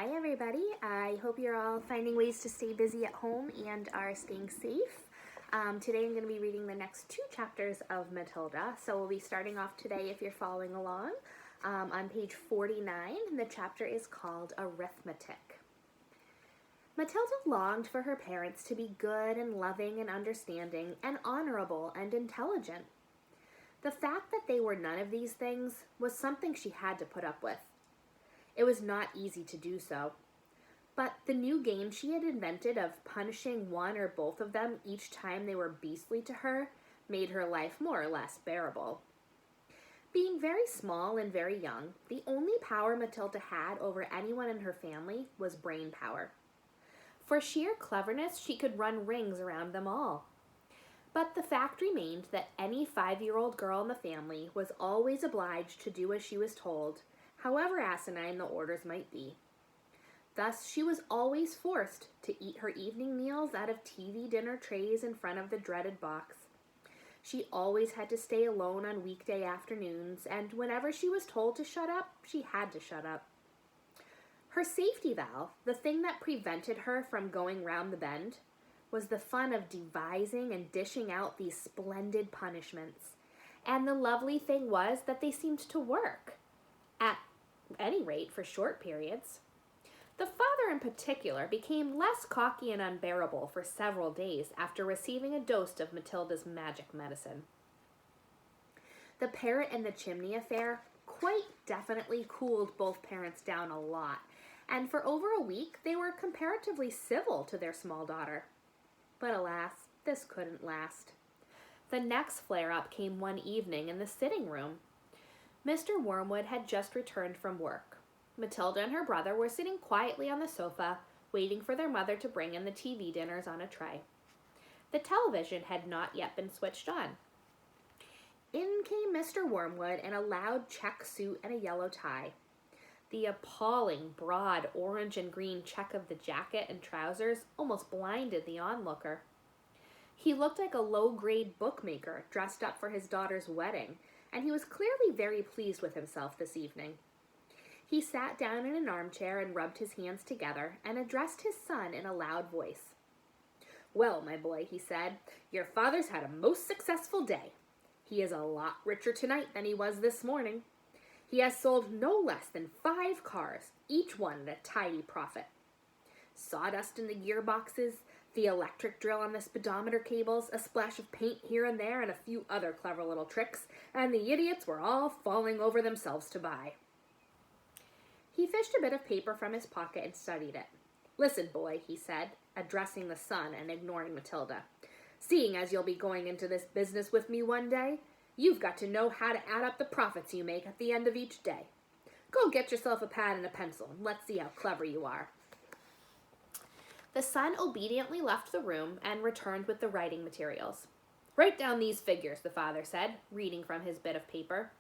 Hi everybody, I hope you're all finding ways to stay busy at home and are staying safe. Today I'm going to be reading the next two chapters of Matilda, so we'll be starting off today if you're following along on page 49. The chapter is called Arithmetic. Matilda longed for her parents to be good and loving and understanding and honorable and intelligent. The fact that they were none of these things was something she had to put up with. It was not easy to do so. But the new game she had invented of punishing one or both of them each time they were beastly to her made her life more or less bearable. Being very small and very young, the only power Matilda had over anyone in her family was brain power. For sheer cleverness, she could run rings around them all. But the fact remained that any 5-year-old girl in the family was always obliged to do as she was told, however asinine the orders might be. Thus, she was always forced to eat her evening meals out of TV dinner trays in front of the dreaded box. She always had to stay alone on weekday afternoons, and whenever she was told to shut up, she had to shut up. Her safety valve, the thing that prevented her from going round the bend, was the fun of devising and dishing out these splendid punishments. And the lovely thing was that they seemed to work. At any rate, for short periods. The father in particular became less cocky and unbearable for several days after receiving a dose of Matilda's magic medicine. The parrot and the chimney affair quite definitely cooled both parents down a lot, and for over a week they were comparatively civil to their small daughter. But alas, this couldn't last. The next flare-up came one evening in the sitting room. Mr. Wormwood had just returned from work. Matilda and her brother were sitting quietly on the sofa, waiting for their mother to bring in the TV dinners on a tray. The television had not yet been switched on. In came Mr. Wormwood in a loud check suit and a yellow tie. The appalling, broad orange and green check of the jacket and trousers almost blinded the onlooker. He looked like a low-grade bookmaker dressed up for his daughter's wedding, and he was clearly very pleased with himself this evening. He sat down in an armchair and rubbed his hands together and addressed his son in a loud voice. "Well, my boy," he said, "your father's had a most successful day. He is a lot richer tonight than he was this morning. He has sold no less than 5 cars, each one at a tidy profit. Sawdust in the gearboxes, the electric drill on the speedometer cables, a splash of paint here and there, and a few other clever little tricks, and the idiots were all falling over themselves to buy." He fished a bit of paper from his pocket and studied it. "Listen, boy," he said, addressing the son and ignoring Matilda. "Seeing as you'll be going into this business with me one day, you've got to know how to add up the profits you make at the end of each day. Go get yourself a pad and a pencil, and let's see how clever you are." The son obediently left the room and returned with the writing materials. "Write down these figures," the father said, reading from his bit of paper.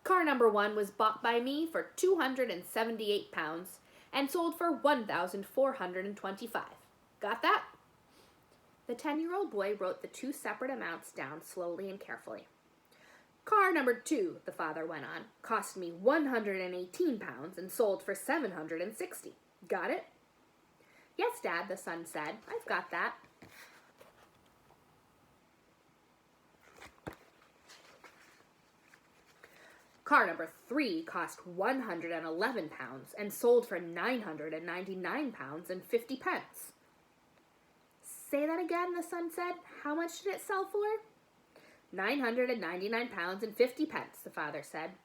"Car number 1 was bought by me for £278 and sold for £1,425. Got that?" The 10-year-old boy wrote the 2 separate amounts down slowly and carefully. "Car number 2, the father went on, "cost me £118 and sold for £760. Got it?" "Yes, Dad," the son said. "I've got that." "Car number 3 cost £111 and sold for £999 and 50 pence. "Say that again," the son said. "How much did it sell for?" £999 and 50 pence, the father said.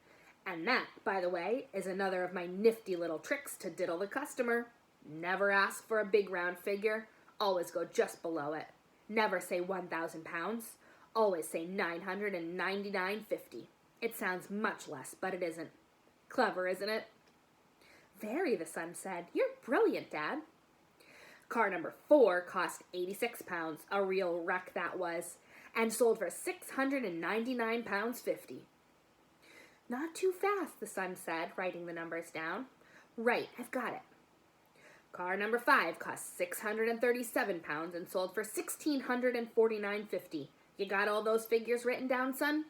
"And that, by the way, is another of my nifty little tricks to diddle the customer. Never ask for a big round figure. Always go just below it. Never say £1,000. Always say $999.50. It sounds much less, but it isn't. Clever, isn't it?" "Very," the son said. "You're brilliant, Dad." "Car number 4 cost £86, a real wreck that was, and sold for £699.50. "Not too fast," the son said, writing the numbers down. "Right, I've got it. Car number 5 cost £637 and sold for $1,649.50. You got all those figures written down, son?"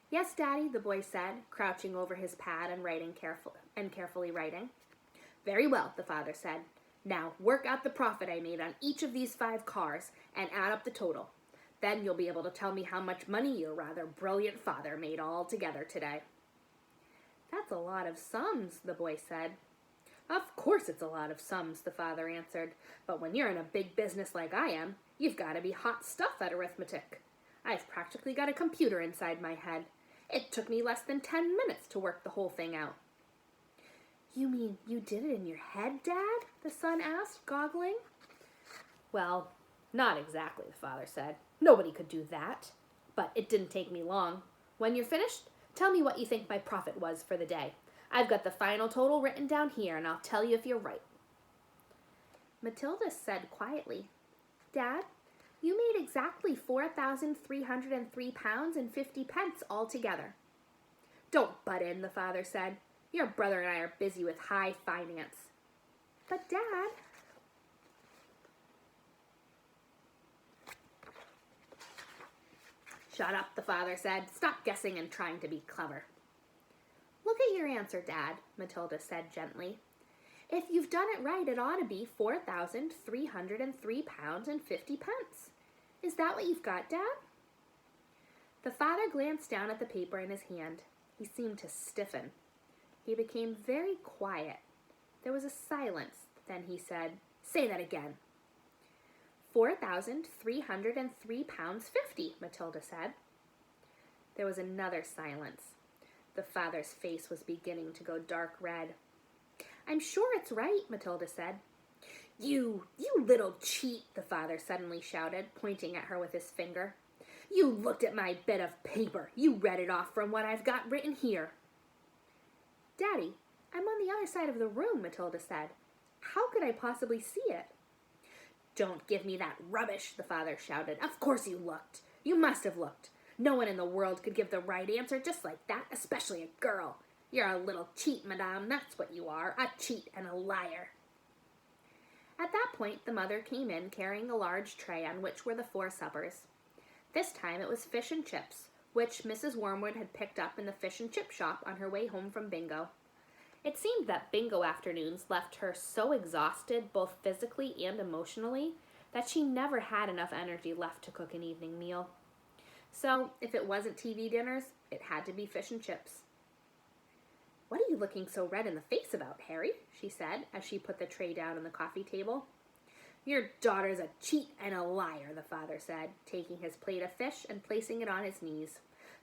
"Yes, Daddy," the boy said, crouching over his pad and carefully writing. Very well, the father said. Now work out the profit I made on each of these 5 cars and add up the total. Then you'll be able to tell me how much money your rather brilliant father made all together today. That's a lot of sums, the boy said. Of course it's a lot of sums, the father answered. But when you're in a big business like I am, you've got to be hot stuff at arithmetic. I've practically got a computer inside my head. It took me less than 10 minutes to work the whole thing out. You mean you did it in your head, Dad? The son asked, goggling. Well, not exactly, the father said. Nobody could do that. But it didn't take me long. When you're finished, tell me what you think my profit was for the day. I've got the final total written down here, and I'll tell you if you're right. Matilda said quietly, Dad, you made exactly 4,303 pounds and 50 pence altogether. Don't butt in, the father said. Your brother and I are busy with high finance. But, Dad... Shut up, the father said. Stop guessing and trying to be clever. Look at your answer, Dad, Matilda said gently. If you've done it right, it ought to be 4,303 pounds and 50 pence. Is that what you've got, Dad? The father glanced down at the paper in his hand. He seemed to stiffen. He became very quiet. There was a silence. Then he said, Say that again. 4,303 pounds 50, Matilda said. There was another silence. The father's face was beginning to go dark red. I'm sure it's right, Matilda said. You little cheat, the father suddenly shouted, pointing at her with his finger. You looked at my bit of paper. You read it off from what I've got written here. Daddy, I'm on the other side of the room, Matilda said. How could I possibly see it? Don't give me that rubbish, the father shouted. Of course you looked. You must have looked. No one in the world could give the right answer just like that, especially a girl. You're a little cheat, madame, that's what you are, a cheat and a liar. At that point, the mother came in carrying a large tray on which were the 4 suppers. This time it was fish and chips, which Mrs. Wormwood had picked up in the fish and chip shop on her way home from bingo. It seemed that bingo afternoons left her so exhausted, both physically and emotionally, that she never had enough energy left to cook an evening meal. So, if it wasn't TV dinners, it had to be fish and chips. What are you looking so red in the face about, Harry? She said, as she put the tray down on the coffee table. Your daughter's a cheat and a liar, the father said, taking his plate of fish and placing it on his knees.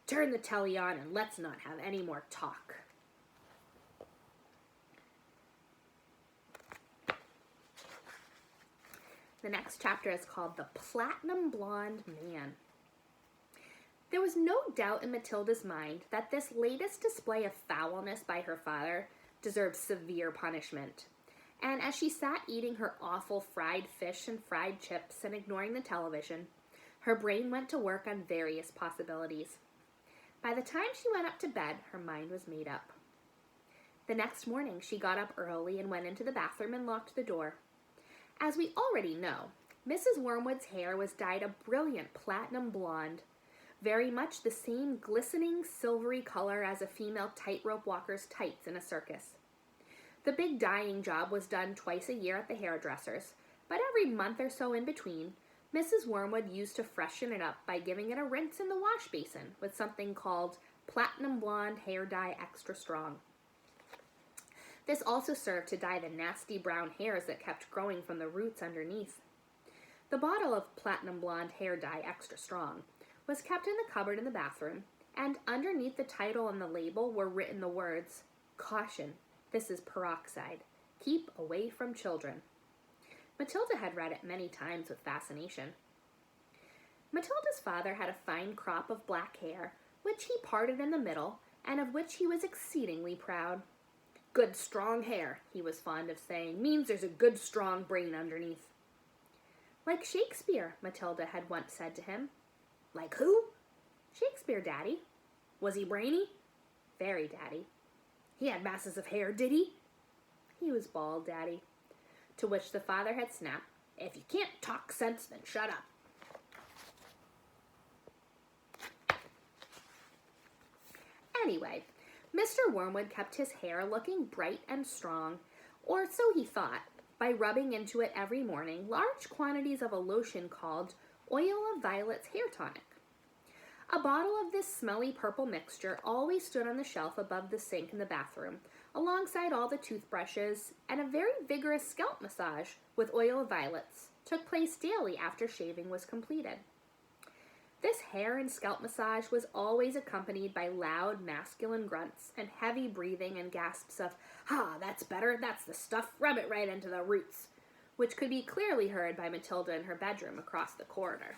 Turn the telly on and let's not have any more talk. The next chapter is called The Platinum Blonde Man. There was no doubt in Matilda's mind that this latest display of foulness by her father deserved severe punishment. And as she sat eating her awful fried fish and fried chips and ignoring the television, her brain went to work on various possibilities. By the time she went up to bed, her mind was made up. The next morning, she got up early and went into the bathroom and locked the door. As we already know, Mrs. Wormwood's hair was dyed a brilliant platinum blonde, very much the same glistening silvery color as a female tightrope walker's tights in a circus. The big dyeing job was done twice a year at the hairdresser's, but every month or so in between, Mrs. Wormwood used to freshen it up by giving it a rinse in the wash basin with something called Platinum Blonde Hair Dye Extra Strong. This also served to dye the nasty brown hairs that kept growing from the roots underneath. The bottle of Platinum Blonde Hair Dye Extra Strong was kept in the cupboard in the bathroom, and underneath the title and the label were written the words, Caution, this is peroxide. Keep away from children. Matilda had read it many times with fascination. Matilda's father had a fine crop of black hair, which he parted in the middle, and of which he was exceedingly proud. Good strong hair, he was fond of saying, means there's a good strong brain underneath. Like Shakespeare, Matilda had once said to him. Like who? Shakespeare, Daddy. Was he brainy? Very, Daddy. He had masses of hair, did he? He was bald, Daddy. To which the father had snapped, If you can't talk sense, then shut up. Anyway, Mr. Wormwood kept his hair looking bright and strong, or so he thought, by rubbing into it every morning large quantities of a lotion called Oil of Violets Hair Tonic. A bottle of this smelly purple mixture always stood on the shelf above the sink in the bathroom, alongside all the toothbrushes, and a very vigorous scalp massage with oil of violets took place daily after shaving was completed. This hair and scalp massage was always accompanied by loud masculine grunts and heavy breathing and gasps of, "Ha, that's better, that's the stuff, rub it right into the roots," which could be clearly heard by Matilda in her bedroom across the corridor.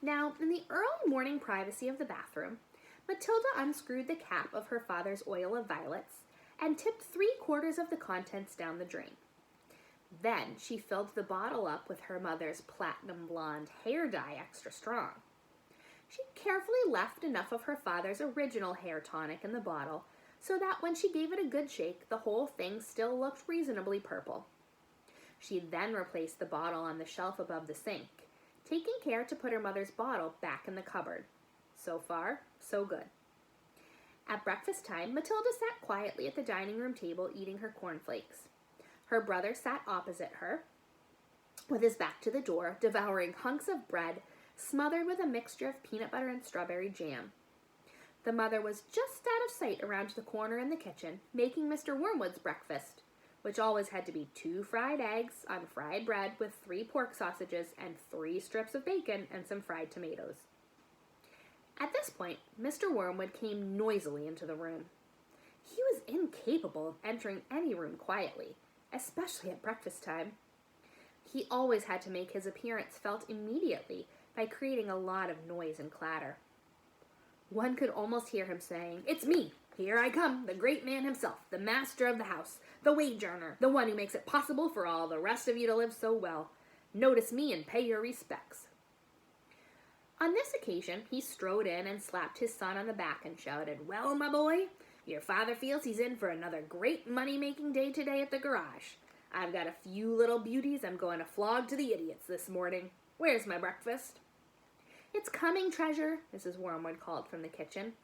Now, in the early morning privacy of the bathroom, Matilda unscrewed the cap of her father's oil of violets and tipped 3/4 of the contents down the drain. Then she filled the bottle up with her mother's platinum blonde hair dye extra strong. She carefully left enough of her father's original hair tonic in the bottle so that when she gave it a good shake, the whole thing still looked reasonably purple. She then replaced the bottle on the shelf above the sink, taking care to put her mother's bottle back in the cupboard. So far, so good. At breakfast time, Matilda sat quietly at the dining room table eating her cornflakes. Her brother sat opposite her, with his back to the door, devouring hunks of bread smothered with a mixture of peanut butter and strawberry jam. The mother was just out of sight around the corner in the kitchen, making Mr. Wormwood's breakfast, which always had to be 2 fried eggs on fried bread with 3 pork sausages and 3 strips of bacon and some fried tomatoes. At this point, Mr. Wormwood came noisily into the room. He was incapable of entering any room quietly, especially at breakfast time. He always had to make his appearance felt immediately by creating a lot of noise and clatter. One could almost hear him saying, "It's me! Here I come, the great man himself, the master of the house, the wage earner, the one who makes it possible for all the rest of you to live so well. Notice me and pay your respects." On this occasion, he strode in and slapped his son on the back and shouted, "Well, my boy, your father feels he's in for another great money-making day today at the garage. I've got a few little beauties I'm going to flog to the idiots this morning. Where's my breakfast?" "It's coming, Treasure," Mrs. Wormwood called from the kitchen.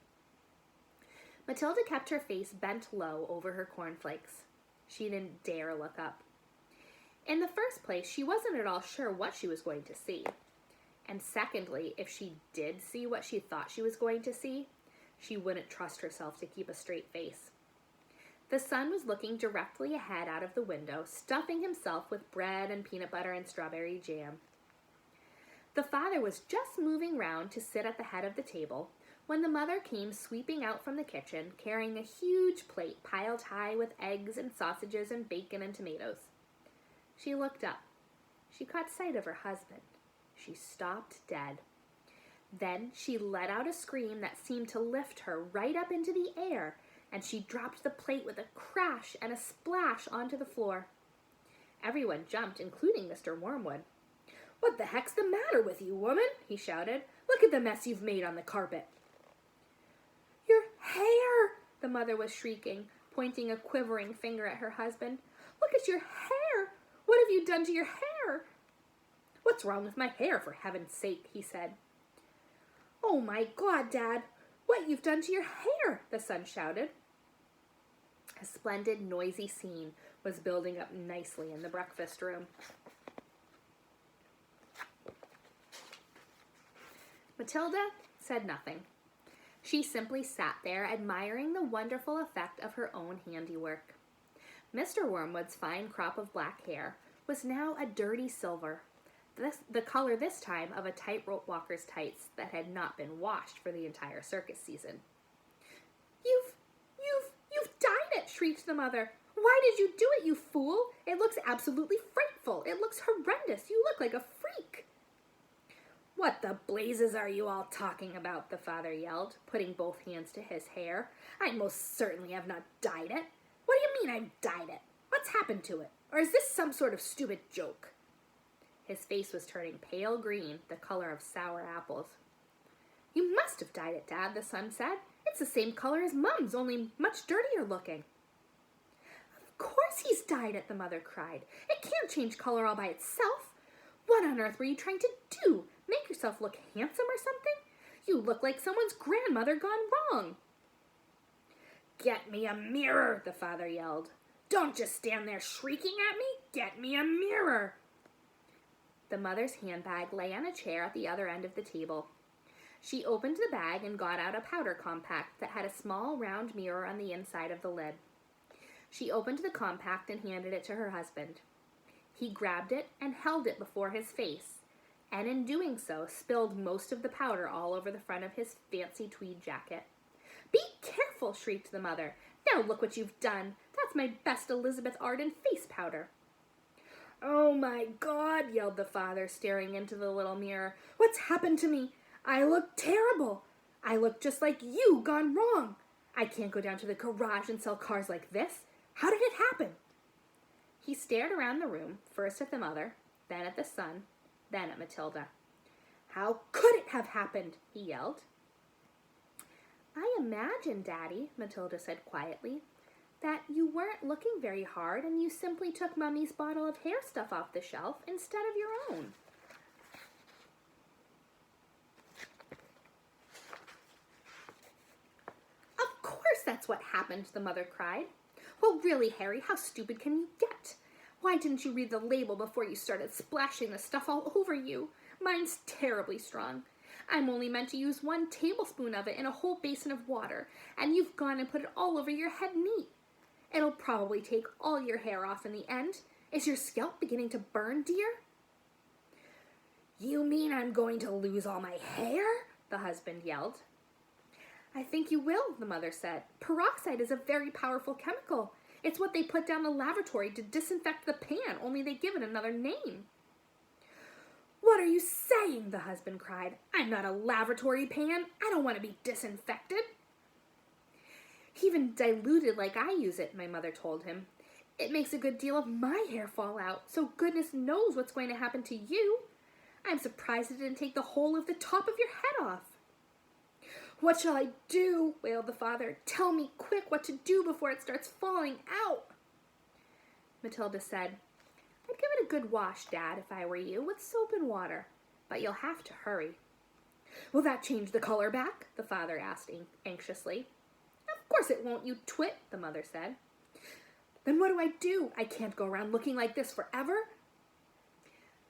Matilda kept her face bent low over her cornflakes. She didn't dare look up. In the first place, she wasn't at all sure what she was going to see. And secondly, if she did see what she thought she was going to see, she wouldn't trust herself to keep a straight face. The sun was looking directly ahead out of the window, stuffing himself with bread and peanut butter and strawberry jam. The father was just moving round to sit at the head of the table when the mother came sweeping out from the kitchen, carrying a huge plate piled high with eggs and sausages and bacon and tomatoes. She looked up. She caught sight of her husband. She stopped dead. Then she let out a scream that seemed to lift her right up into the air, and she dropped the plate with a crash and a splash onto the floor. Everyone jumped, including Mr. Wormwood. "What the heck's the matter with you, woman?" he shouted. "Look at the mess you've made on the carpet." "Your hair!" the mother was shrieking, pointing a quivering finger at her husband. "Look at your hair! What have you done to your hair?" "What's wrong with my hair, for heaven's sake?" he said. "Oh my God, Dad! What you've done to your hair!" the son shouted. A splendid, noisy scene was building up nicely in the breakfast room. Matilda said nothing. She simply sat there admiring the wonderful effect of her own handiwork. Mr. Wormwood's fine crop of black hair was now a dirty silver, the color this time of a tightrope walker's tights that had not been washed for the entire circus season. You've dyed it!" shrieked the mother. "Why did you do it, you fool? It looks absolutely frightful. It looks horrendous. You look like a freak." "What the blazes are you all talking about?" the father yelled, putting both hands to his hair. "I most certainly have not dyed it. What do you mean I've dyed it? What's happened to it? Or is this some sort of stupid joke?" His face was turning pale green, the color of sour apples. "You must have dyed it, Dad," the son said. "It's the same color as Mum's, only much dirtier looking." "Of course he's dyed it," the mother cried. "It can't change color all by itself. What on earth were you trying to do? Make yourself look handsome or something? You look like someone's grandmother gone wrong." "Get me a mirror," the father yelled. "Don't just stand there shrieking at me. Get me a mirror." The mother's handbag lay on a chair at the other end of the table. She opened the bag and got out a powder compact that had a small round mirror on the inside of the lid. She opened the compact and handed it to her husband. He grabbed it and held it before his face, and in doing so spilled most of the powder all over the front of his fancy tweed jacket. "Be careful," shrieked the mother. "Now look what you've done. That's my best Elizabeth Arden face powder." "Oh my God," yelled the father, staring into the little mirror. "What's happened to me? I look terrible. I look just like you gone wrong. I can't go down to the garage and sell cars like this. How did it happen?" He stared around the room, first at the mother, then at the son, then at Matilda. "How could it have happened?" he yelled. "I imagine, Daddy," Matilda said quietly, "that you weren't looking very hard and you simply took Mummy's bottle of hair stuff off the shelf instead of your own." "Of course that's what happened," the mother cried. "Well, really, Harry, how stupid can you get? Why didn't you read the label before you started splashing the stuff all over you? Mine's terribly strong. I'm only meant to use 1 tablespoon of it in a whole basin of water, and you've gone and put it all over your head neat. It'll probably take all your hair off in the end. Is your scalp beginning to burn, dear?" "You mean I'm going to lose all my hair?" the husband yelled. "I think you will," the mother said. "Peroxide is a very powerful chemical. It's what they put down the lavatory to disinfect the pan, only they give it another name." "What are you saying?" the husband cried. "I'm not a lavatory pan. I don't want to be disinfected." "Even diluted like I use it," my mother told him. "It makes a good deal of my hair fall out, so goodness knows what's going to happen to you. I'm surprised it didn't take the whole of the top of your head off." "What shall I do?" wailed the father. "Tell me quick what to do before it starts falling out." Matilda said, "I'd give it a good wash, Dad, if I were you, with soap and water. But you'll have to hurry." "Will that change the color back?" the father asked anxiously. "Of course it won't, you twit," the mother said. "Then what do I do? I can't go around looking like this forever."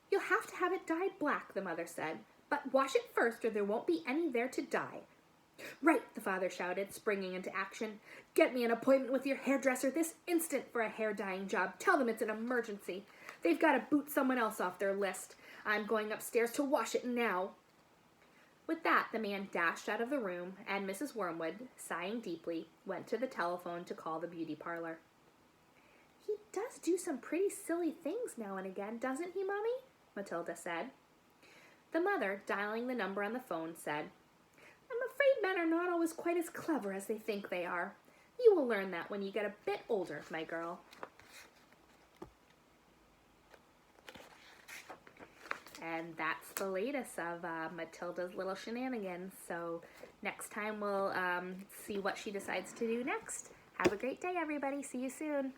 "You'll have to have it dyed black," the mother said. "But wash it first or there won't be any there to dye." "Right," the father shouted, springing into action. "Get me an appointment with your hairdresser this instant for a hair dyeing job. Tell them it's an emergency. They've got to boot someone else off their list. I'm going upstairs to wash it now." With that, the man dashed out of the room, and Mrs. Wormwood, sighing deeply, went to the telephone to call the beauty parlor. "He does do some pretty silly things now and again, doesn't he, Mommy?" Matilda said. The mother, dialing the number on the phone, said, "I'm afraid men are not always quite as clever as they think they are. You will learn that when you get a bit older, my girl." And that's the latest of Matilda's little shenanigans. So next time we'll see what she decides to do next. Have a great day, everybody. See you soon.